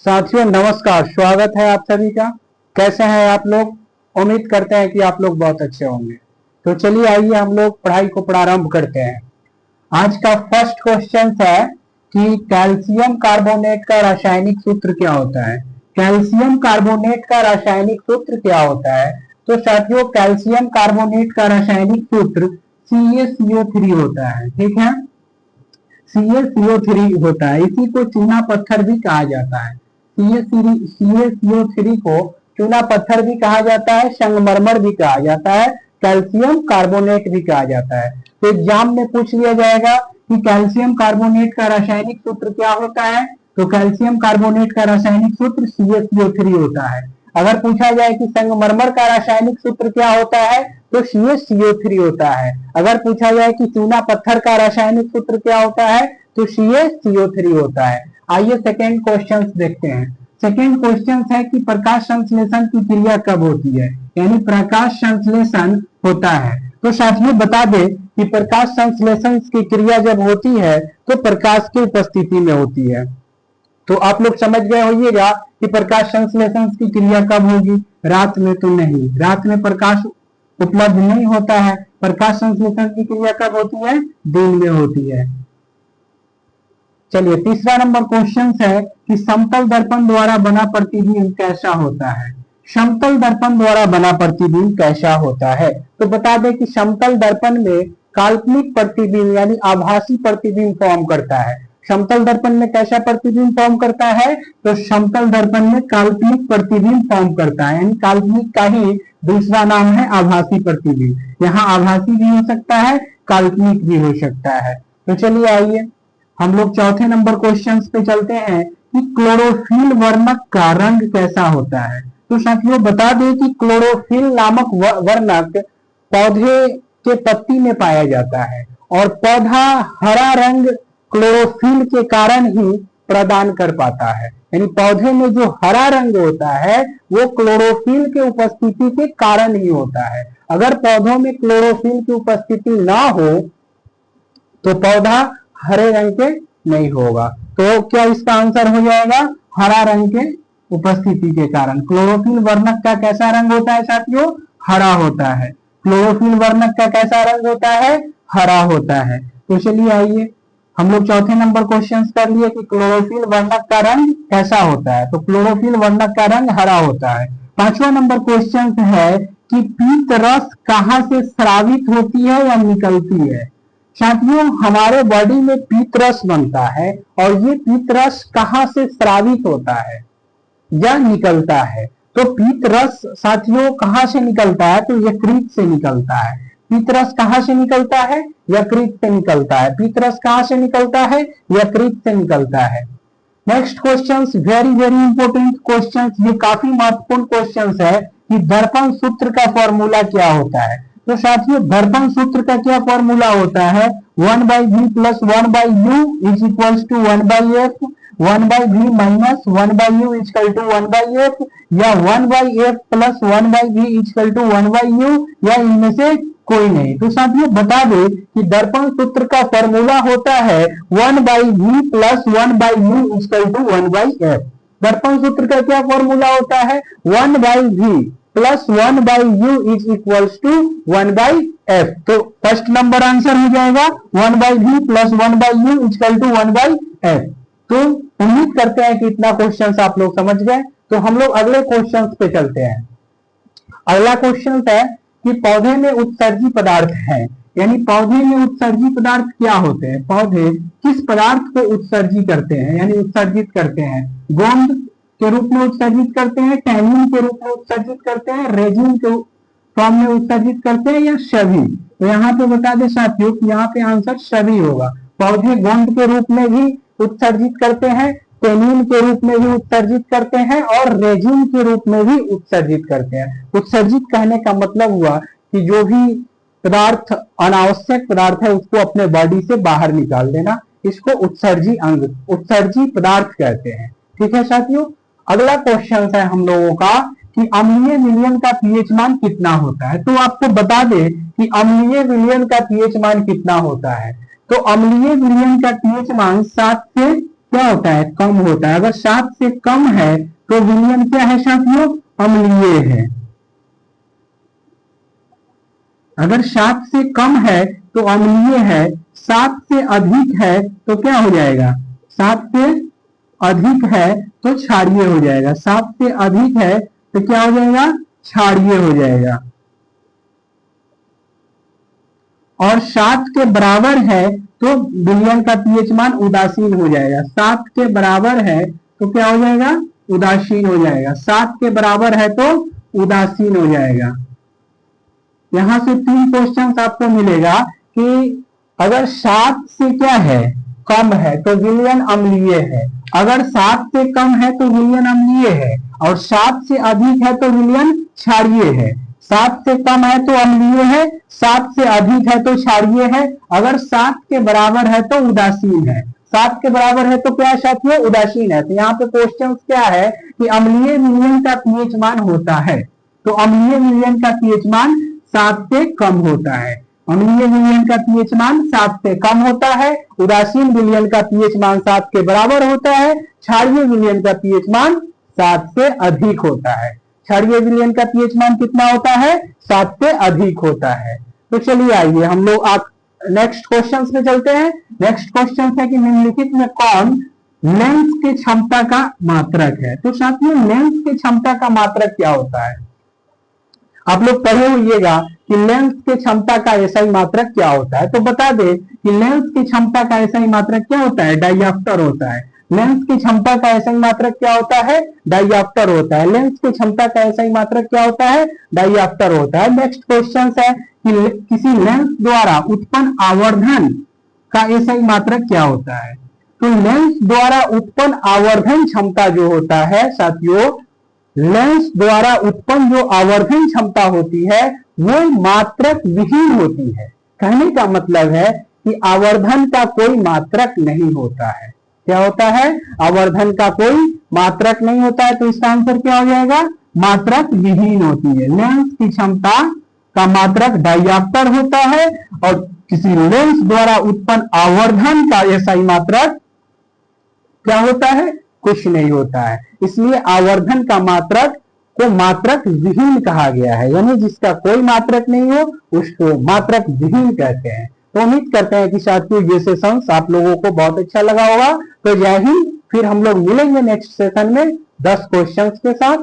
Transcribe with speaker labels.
Speaker 1: साथियों नमस्कार, स्वागत है आप सभी का। कैसे हैं आप लोग? उम्मीद करते हैं कि आप लोग बहुत अच्छे होंगे। तो चलिए आइए हम लोग पढ़ाई को प्रारंभ करते हैं। आज का फर्स्ट क्वेश्चन है कि कैल्शियम कार्बोनेट का रासायनिक सूत्र क्या होता है। कैल्शियम कार्बोनेट का रासायनिक सूत्र क्या होता है? तो साथियों कैल्शियम कार्बोनेट का रासायनिक सूत्र CaCO3 होता है। ठीक है, CaCO3 होता है। इसी को चूना पत्थर भी कहा जाता है। CaCO3 को चूना पत्थर भी कहा जाता है, संगमरमर भी कहा जाता है, कैल्शियम कार्बोनेट भी कहा जाता है। तो एग्जाम में पूछ लिया जाएगा कि कैल्शियम कार्बोनेट का रासायनिक सूत्र क्या होता है। तो कैल्शियम कार्बोनेट का रासायनिक सूत्र CaCO3 होता है। अगर पूछा जाए कि संगमरमर का रासायनिक सूत्र क्या होता है तो CaCO3 होता है। अगर पूछा जाए कि चूना पत्थर का रासायनिक सूत्र क्या होता है तो CaCO3 होता है। आइए सेकेंड क्वेश्चन देखते हैं। सेकेंड क्वेश्चन है कि प्रकाश संश्लेषण की क्रिया कब होती है, यानी प्रकाश संश्लेषण होता है। तो साथियों बता दें कि प्रकाश संश्लेषण की क्रिया जब होती है तो प्रकाश की उपस्थिति में होती है। तो आप लोग समझ गए होइएगा कि प्रकाश संश्लेषण की क्रिया कब होगी। रात में तो नहीं, रात में प्रकाश उपलब्ध नहीं होता है। प्रकाश संश्लेषण की क्रिया कब होती है? दिन में होती है। चलिए तीसरा नंबर क्वेश्चन है कि समतल दर्पण द्वारा बना प्रतिबिंब कैसा होता है। समतल दर्पण द्वारा बना प्रतिबिंब कैसा होता है? तो बता दें कि समतल दर्पण में काल्पनिक प्रतिबिंब यानी आभासी प्रतिबिंब फॉर्म करता है। समतल दर्पण में कैसा प्रतिबिंब फॉर्म करता है? तो समतल दर्पण में काल्पनिक प्रतिबिंब फॉर्म करता है, यानी काल्पनिक का ही दूसरा नाम है आभासी प्रतिबिंब। यहाँ आभासी भी हो सकता है, काल्पनिक भी हो सकता है। तो चलिए आइए हम लोग चौथे नंबर क्वेश्चन पे चलते हैं कि क्लोरोफिल वर्णक का रंग कैसा होता है। तो साथियों बता दें कि क्लोरोफिल नामक वर्णक पौधे के पत्ती में पाया जाता है और पौधा हरा रंग क्लोरोफिल के कारण ही प्रदान कर पाता है। यानी पौधे में जो हरा रंग होता है वो क्लोरोफिल के उपस्थिति के कारण ही होता है। अगर पौधों में क्लोरोफिल की उपस्थिति ना हो तो पौधा हरे रंग के नहीं होगा। तो क्या इसका आंसर हो जाएगा? हरा रंग के उपस्थिति के कारण। क्लोरोफिल वर्णक का कैसा रंग होता है साथियों? हरा होता है। क्लोरोफिल वर्णक का कैसा रंग होता है? हरा होता है। तो चलिए आइए हम लोग चौथे नंबर क्वेश्चन कर लिए कि क्लोरोफिल वर्णक का रंग कैसा होता है। तो क्लोरोफिल वर्णक का रंग हरा होता है। पांचवा नंबर क्वेश्चन है कि पीत रस कहाँ से स्रावित होती है या निकलती है। साथियों हमारे बॉडी में पीत रस बनता है और ये पीत रस कहाँ से स्रावित होता है या निकलता है। तो पीत रस साथियों कहाँ से निकलता है? तो यकृत से निकलता है। पीत रस कहाँ से निकलता है? यकृत से निकलता है। पीत रस कहाँ से निकलता है? यकृत से निकलता है। Next question very very important question, ये काफी महत्वपूर्ण क्वेश्चन है कि दर्पण सूत्र का फॉर्मूला क्या होता है। तो साथियों दर्पण सूत्र का क्या फॉर्मूला होता है? 1/v plus 1/u is equals to 1/f, 1/v minus 1/u is equal to 1/f, या 1/f plus 1/v is equal to 1/u, या इनमें से कोई नहीं। तो साथियों बता दें कि दर्पण सूत्र का फॉर्मूला होता है 1/v plus 1/u is equal to 1/f। दर्पण सूत्र का क्या फॉर्मूला होता है? 1/v plus 1/u is equals to 1/f। तो फर्स्ट नंबर आंसर हो जाएगा 1/v plus 1/u is equal to 1/f। तो उम्मीद करते हैं कि इतना क्वेश्चन आप लोग समझ गए। तो हम लोग अगले क्वेश्चन पे चलते हैं। अगला क्वेश्चन है कि पौधे में उत्सर्जी पदार्थ है, यानी पौधे में उत्सर्जी पदार्थ क्या होते हैं। पौधे किस पदार्थ को उत्सर्जी करते हैं यानी उत्सर्जित करते हैं? गोंद के रूप में उत्सर्जित करते हैं, टैनिन के रूप में उत्सर्जित करते हैं, रेजिन के फॉर्म में उत्सर्जित करते हैं, या सभी। तो यहाँ पे बता दें साथियों कि यहाँ पे आंसर सभी होगा। पौधे गोंद के रूप में भी उत्सर्जित करते हैं, टेनिन के रूप में भी उत्सर्जित करते हैं और रेजिन के रूप में भी उत्सर्जित करते हैं। उत्सर्जित कहने का मतलब हुआ कि जो भी पदार्थ अनावश्यक पदार्थ है उसको अपने बॉडी से बाहर निकाल देना, इसको उत्सर्जी अंग, उत्सर्जी पदार्थ कहते हैं। ठीक है साथियों, अगला क्वेश्चन है हम लोगों का कि अम्लीय विलयन का पीएच मान कितना होता है। तो आपको बता दें कि अम्लीय विलयन का पीएच मान कितना होता है। तो अम्लीय विलयन का पीएच मान 7 से क्या होता है, कम होता है। अगर 7 से कम है तो विलयन क्या है साथियों, अम्लीय है। अगर 7 से कम है तो अम्लीय है, 7 से अधिक है तो क्या हो जाएगा, 7 से अधिक है तो क्षारीय हो जाएगा। 7 से अधिक है तो क्या हो जाएगा, क्षारीय हो जाएगा। और 7 के बराबर है तो विलयन का पीएच मान उदासीन हो जाएगा। 7 के बराबर है तो क्या हो जाएगा, उदासीन हो जाएगा। 7 के बराबर है तो उदासीन हो जाएगा। यहां से 3 क्वेश्चन आपको मिलेगा कि अगर 7 से क्या है, कम है तो विलयन अम्लीय है। अगर 7 से कम है तो विलयन अम्लीय है, और 7 से अधिक है तो विलयन क्षारीय है। 7 से कम है तो अम्लीय है, 7 से अधिक है तो क्षारीय है, अगर 7 के बराबर है तो उदासीन है। 7 के बराबर है तो क्या साथियों, उदासीन है। तो यहाँ पे क्वेश्चन क्या है कि अम्लीय विलयन का पीएच मान होता है, तो अम्लीय विलयन का पीएच मान 7 से कम होता है। अम्लीय विलयन का पीएच मान 7 से कम होता है, उदासीन विलयन का पीएच मान 7 के बराबर होता है, क्षारीय विलयन का पीएच मान 7 से अधिक होता है। क्षारीय विलयन का पीएच मान कितना होता है, 7 से अधिक होता है। तो चलिए आइए हम लोग आप नेक्स्ट क्वेश्चन पे चलते हैं। नेक्स्ट क्वेश्चन है कि निम्नलिखित में कौन लेंस की क्षमता का मात्रक है। तो साथियों लेंस की क्षमता का मात्रक क्या होता है, आप लोग पढ़े होइएगा कि लेंस की क्षमता का एसआई मात्रक क्या होता है। तो बता दे कि लेंस की क्षमता का एसआई मात्रक क्या होता है, डायऑप्टर होता है। लेंस की क्षमता का एसआई मात्रक क्या होता है, डायऑप्टर होता है। लेंस की क्षमता का एसआई मात्रक क्या होता है, डायऑप्टर होता है। नेक्स्ट क्वेश्चन है कि किसी लेंस द्वारा उत्पन्न आवर्धन का एसआई मात्रक क्या होता है। तो लेंस द्वारा उत्पन्न आवर्धन क्षमता जो होता है साथियों, लेंस द्वारा उत्पन्न जो आवर्धन क्षमता होती है वो मात्रक विहीन होती है। कहने का मतलब है कि आवर्धन का कोई मात्रक नहीं होता है। क्या होता है, आवर्धन का कोई मात्रक नहीं होता है। तो इसका आंसर क्या हो जाएगा, मात्रक विहीन होती है। लेंस की क्षमता का मात्रक डायऑप्टर होता है, और किसी लेंस द्वारा उत्पन्न आवर्धन का एसआई मात्रक क्या होता है, कुछ नहीं होता है। इसलिए आवर्धन का मात्रक को मात्रक विहीन कहा गया है, यानी जिसका कोई मात्रक नहीं हो उसको मात्रक विहीन कहते हैं। तो उम्मीद करते हैं कि साथियों ये सेशन आप लोगों को बहुत अच्छा लगा होगा। तो जय हिंद, फिर हम लोग मिलेंगे नेक्स्ट सेशन में 10 क्वेश्चंस के साथ।